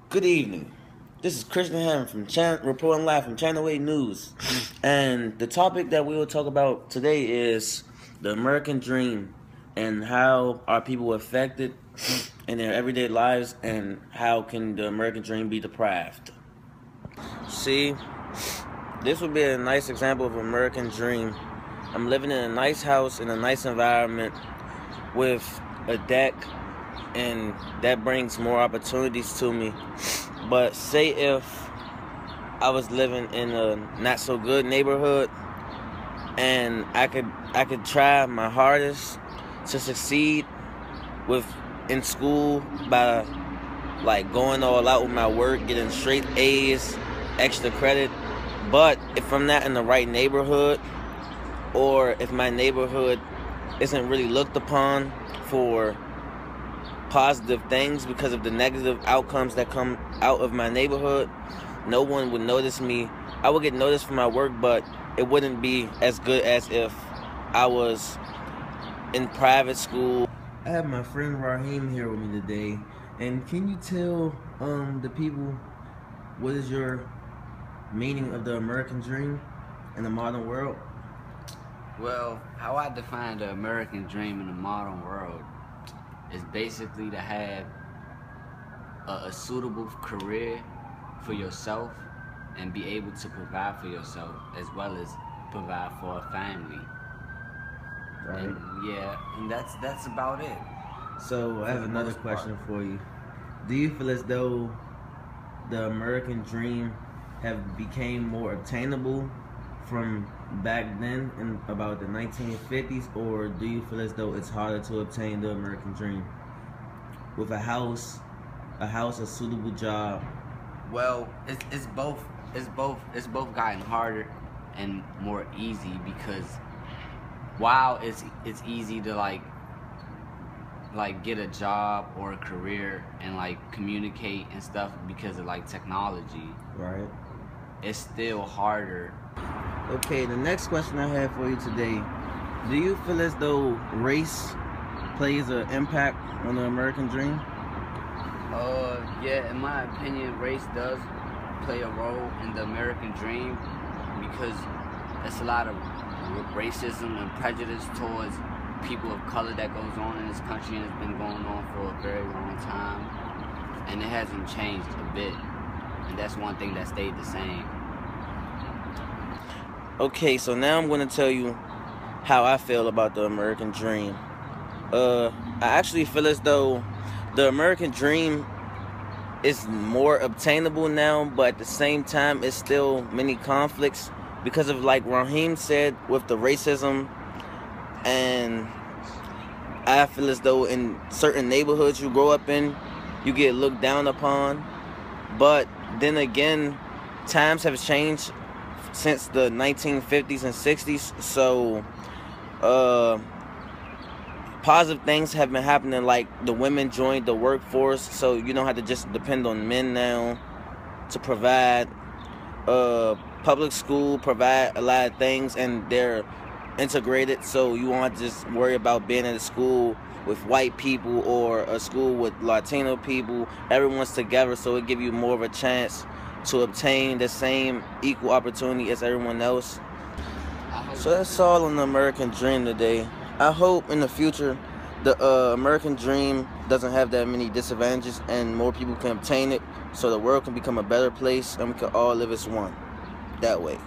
Good evening. This is Christian Hammond from reporting live from Channel 8 News. And the topic that we will talk about today is the American dream and how are people affected in their everyday lives and how can the American dream be deprived. See, this would be a nice example of an American dream. I'm living in a nice house in a nice environment with a deck, and that brings more opportunities to me. But say if I was living in a not so good neighborhood and I could try my hardest to succeed in school by like going all out with my work, getting straight A's, extra credit. But if I'm not in the right neighborhood, or if my neighborhood isn't really looked upon for positive things because of the negative outcomes that come out of my neighborhood, no one would notice me. I would get noticed for my work, but it wouldn't be as good as if I was in private school. I have my friend Raheem here with me today, and can you tell the people what is your meaning of the American dream in the modern world? Well, how I define the American dream in the modern world is basically to have a suitable career for yourself and be able to provide for yourself as well as provide for a family. Right. And that's about it. So I have another question for you. Do you feel as though the American dream have became more obtainable from back then in about the 1950s, or do you feel as though it's harder to obtain the American dream with a house, a suitable job? Well, it's both gotten harder and more easy, because while it's easy to like get a job or a career and like communicate and stuff because of like technology, right, it's still harder. Okay, the next question I have for you today: do you feel as though race plays an impact on the American dream? Yeah, in my opinion, race does play a role in the American dream, because there's a lot of racism and prejudice towards people of color that goes on in this country, and it's been going on for a very long time, and it hasn't changed a bit, and that's one thing that stayed the same. Okay, so now I'm going to tell you how I feel about the American dream. I actually feel as though the American dream is more obtainable now, but at the same time, it's still many conflicts because of, like Raheem said, with the racism. And I feel as though in certain neighborhoods you grow up in, you get looked down upon. But then again, times have changed since the 1950s and 60s, so positive things have been happening, like the women joined the workforce, so you don't have to just depend on men now to provide. Public school provide a lot of things, and they're integrated, so you won't have to just worry about being in a school with white people or a school with Latino people. Everyone's together, so it gives you more of a chance to obtain the same equal opportunity as everyone else. So that's all on the American dream today. I hope in the future the American dream doesn't have that many disadvantages and more people can obtain it, so the world can become a better place and we can all live as one that way.